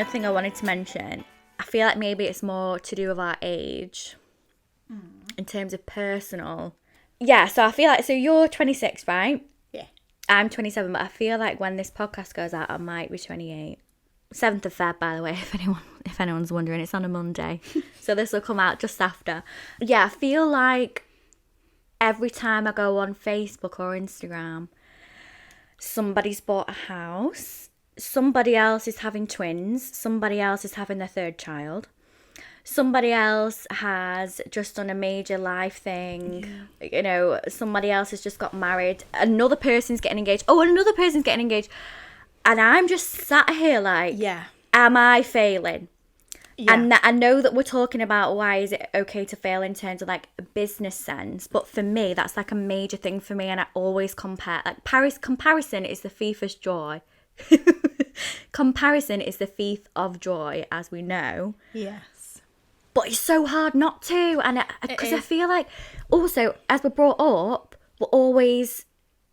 another thing I wanted to mention, I feel like maybe it's more to do with our age in terms of personal. Yeah, so I feel like, so you're 26, right? Yeah. I'm 27, but I feel like when this podcast goes out, I might be 28. 7th of Feb, by the way, if anyone's wondering, it's on a Monday. So this will come out just after. Yeah, I feel like every time I go on Facebook or Instagram, somebody's bought a house, somebody else is having twins, somebody else is having their third child, somebody else has just done a major life thing, you know, somebody else has just got married, another person's getting engaged, another person's getting engaged, and I'm just sat here like, am I failing? Yeah. And I know that we're talking about why is it okay to fail in terms of like a business sense, but for me that's like a major thing for me, and I always compare, like comparison is the thief of joy. Comparison is the thief of joy, as we know. Yes. But it's so hard not to, and because I feel like also as we're brought up, we're always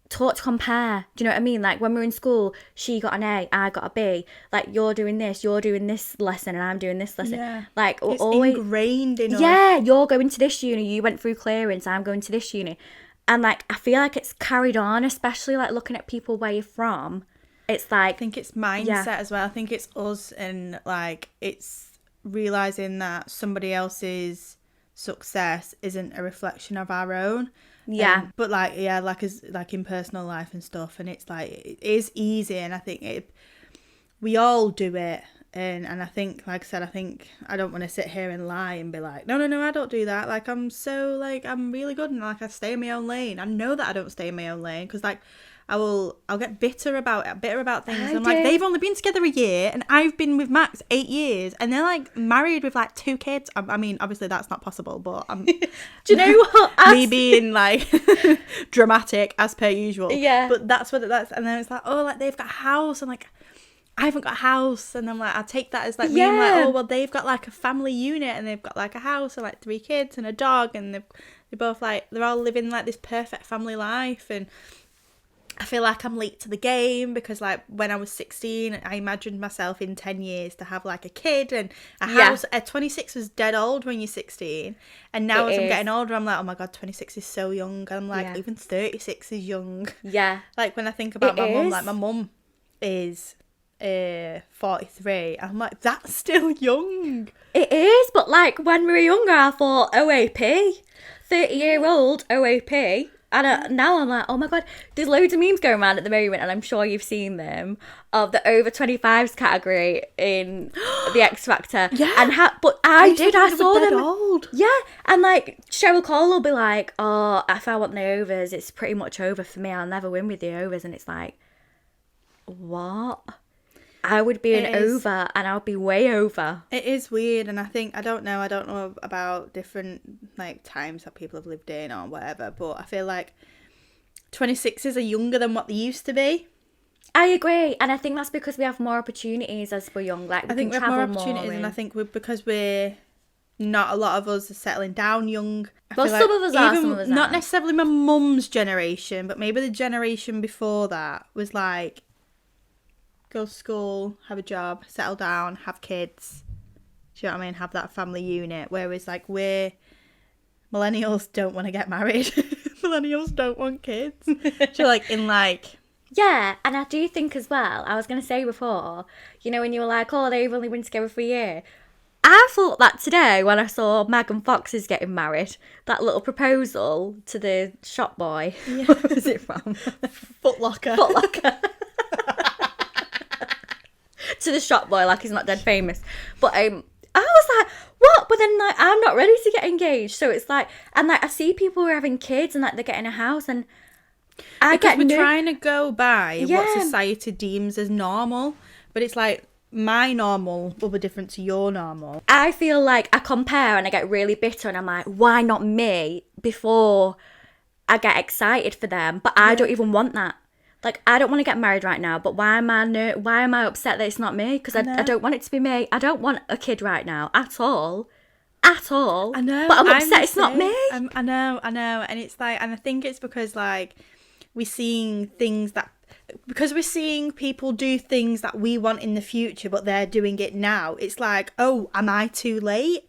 taught to compare. Do you know what I mean? Like when we were in school, she got an A, I got a B. Like you're doing this lesson, and I'm doing this lesson. Yeah. Like we're it's always ingrained in us. Yeah, you're going to this uni, you went through clearance, I'm going to this uni, and like I feel like it's carried on, especially like looking at people where you're from. It's like, I think it's mindset as well. I think it's us, and like it's realizing that somebody else's success isn't a reflection of our own. Yeah. But like, yeah, like as like in personal life and stuff, and it's like it is easy, and I think we all do it. And I think, like I said, I think I don't want to sit here and lie and be like, no, I don't do that. Like I'm really good, and like I stay in my own lane. I know that I don't stay in my own lane, because like I'll get bitter about things. I'm like, they've only been together a year, and I've been with Max 8 years, and they're like married with like 2 kids. I mean, obviously that's not possible, but do you know what? Me being like dramatic as per usual. Yeah. But that's what that's, and then it's like, oh, like they've got a house, and like I haven't got a house, and I'm like, I take that as like being like, oh well, they've got like a family unit, and they've got like a house and like 3 kids and a dog, and they're both like, they're all living like this perfect family life. And I feel like I'm late to the game, because like when I was 16, I imagined myself in 10 years to have like a kid and a house. 26 was dead old when you're 16, and now as I'm getting older, I'm like, oh my god, 26 is so young. And I'm like, even 36 is young. Yeah. Like when I think about my mum, like my mum is 43, I'm like, that's still young. It is, but like when we were younger, I thought OAP, 30-year-old OAP. And now I'm like, oh my god, there's loads of memes going around at the moment, and I'm sure you've seen them, of the over 25s category in the X Factor. Yeah. But I saw them. Old. Yeah. And like Cheryl Cole will be like, oh, if I want the overs, it's pretty much over for me. I'll never win with the overs. And it's like, what? I would be an over, and I would be way over. It is weird, and I think, I don't know about different like times that people have lived in or whatever, but I feel like 26s are younger than what they used to be. I agree, and I think that's because we have more opportunities as we're young. Like I think we have more opportunities, and I think because we're not, a lot of us are settling down young. Well, some of us are, some of us aren't. Not necessarily my mum's generation, but maybe the generation before that was like, go to school, have a job, settle down, have kids. Do you know what I mean? Have that family unit. Whereas like millennials don't want to get married. Millennials don't want kids. So like in like... Yeah, and I do think as well, I was going to say before, you know, when you were like, oh, they've only been together for a year. I thought that today when I saw Megan Fox is getting married. That little proposal to the shop boy. Yeah. Where was it from? Foot Locker. To the shop boy, like he's not dead famous. But I was like, what? But then like I'm not ready to get engaged. So it's like, and like I see people who are having kids and like they're getting a house, and we're trying to go by what society deems as normal. But it's like, my normal will be different to your normal. I feel like I compare and I get really bitter, and I'm like, why not me, before I get excited for them? But I don't even want that. Like, I don't want to get married right now, but why am I upset that it's not me? Because I don't want it to be me. I don't want a kid right now at all. At all. I know. But I'm upset it's not me. I know. And it's like, and I think it's because like we're seeing things that because we're seeing people do things that we want in the future, but they're doing it now. It's like, oh, am I too late?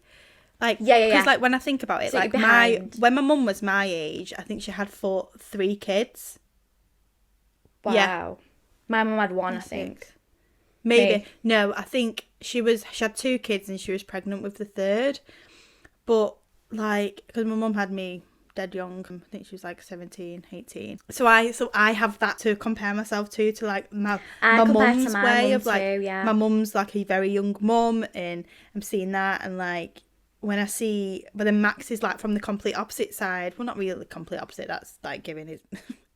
Like, because like when I think about it, so like when my mum was my age, I think she had 3 kids. Wow. Yeah. My mum had 1, I think. Maybe. No, I think she had 2 kids and she was pregnant with the 3rd. But like, because my mum had me dead young, I think she was like 17, 18. So I have that to compare myself to like my mum's way of like, too, my mum's like a very young mum, and I'm seeing that, and like when I see, but then Max is like from the complete opposite side. Well, not really the complete opposite. That's like giving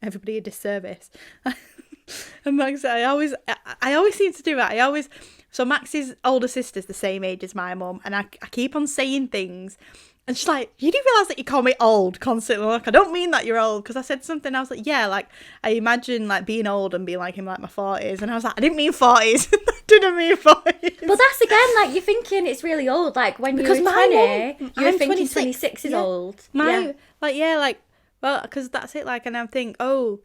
everybody a disservice. And Max, I always seem to do that. So Max's older sister's the same age as my mum, and I keep on saying things, and she's like, you do realise that you call me old constantly? Like, I don't mean that you're old, because I said something, I was like, yeah, like, I imagine, like, being old and being, like, in, like, my 40s, and I was like, I didn't mean 40s, I didn't mean 40s. Well, that's, again, like, you're thinking it's really old, like, when you were 20, you were thinking 26 is old. Well, because that's it, like, and I think, oh,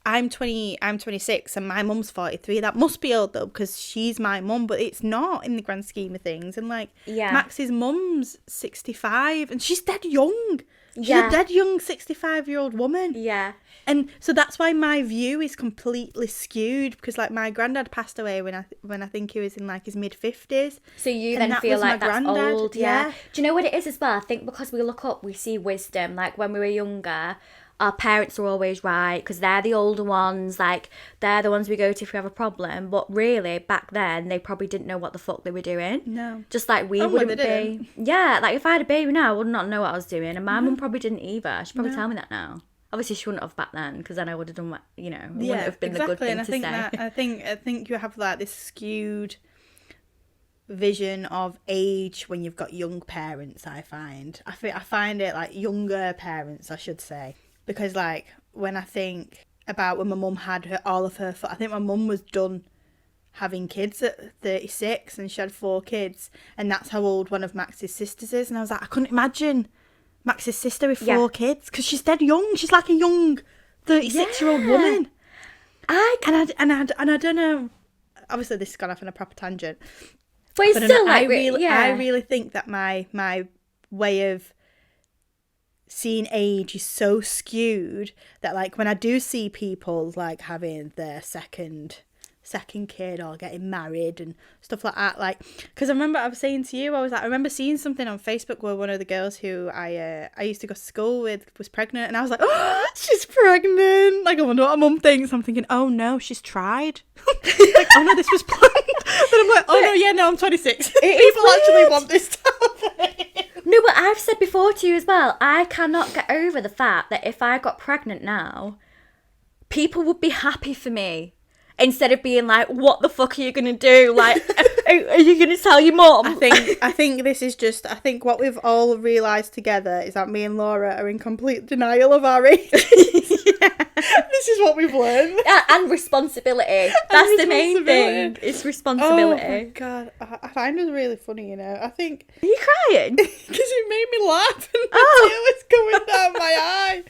I'm 26 and my mum's 43. That must be old though, because she's my mum, but it's not in the grand scheme of things. And like, Max's mum's 65 and she's dead young. She's a dead young 65-year-old woman. Yeah. And so that's why my view is completely skewed, because like my granddad passed away when I think he was in like his mid-50s. So you then feel like that's old. Yeah. Do you know what it is as well? I think because we look up, we see wisdom. Like when we were younger, our parents are always right because they're the older ones, like they're the ones we go to if we have a problem. But really, back then, they probably didn't know what the fuck they were doing. No. Just like we wouldn't be. Yeah, like if I had a baby now, I would not know what I was doing. And my mum probably didn't either. She'd probably tell me that now. Obviously, she wouldn't have back then, because then I would have done what, wouldn't have been the good thing to say. I think you have like this skewed vision of age when you've got young parents. I find it like younger parents, I should say. Because, like, when I think about when my mum had all of her... I think my mum was done having kids at 36 and she had 4 kids. And that's how old one of Max's sisters is. And I was like, I couldn't imagine Max's sister with 4 kids. Because she's dead young. She's like a young 36-year-old woman. I don't know... Obviously, this has gone off on a proper tangent. But it's still like... I really think that my way of... seeing age is so skewed that like when I do see people like having their second kid or getting married and stuff like that, like because I was saying to you, I remember seeing something on Facebook where one of the girls who I used to go to school with was pregnant, and I was like, oh, she's pregnant, like I wonder what her mum thinks. I'm thinking, oh no, she's tried. Like, oh no, this was planned. Then I'm like, oh no, yeah, no, I'm 26. People actually want this to happen. No, but I've said before to you as well, I cannot get over the fact that if I got pregnant now, people would be happy for me. Instead of being like, what the fuck are you going to do? Like, are you going to tell your mum? I think this is just, I think what we've all realised together is that me and Laura are in complete denial of our age. This is what we've learned. And responsibility. That's the main thing. It's responsibility. Oh my God. I find it really funny, you know. I think... Are you crying? Because it made me laugh and the tear was coming down my eye.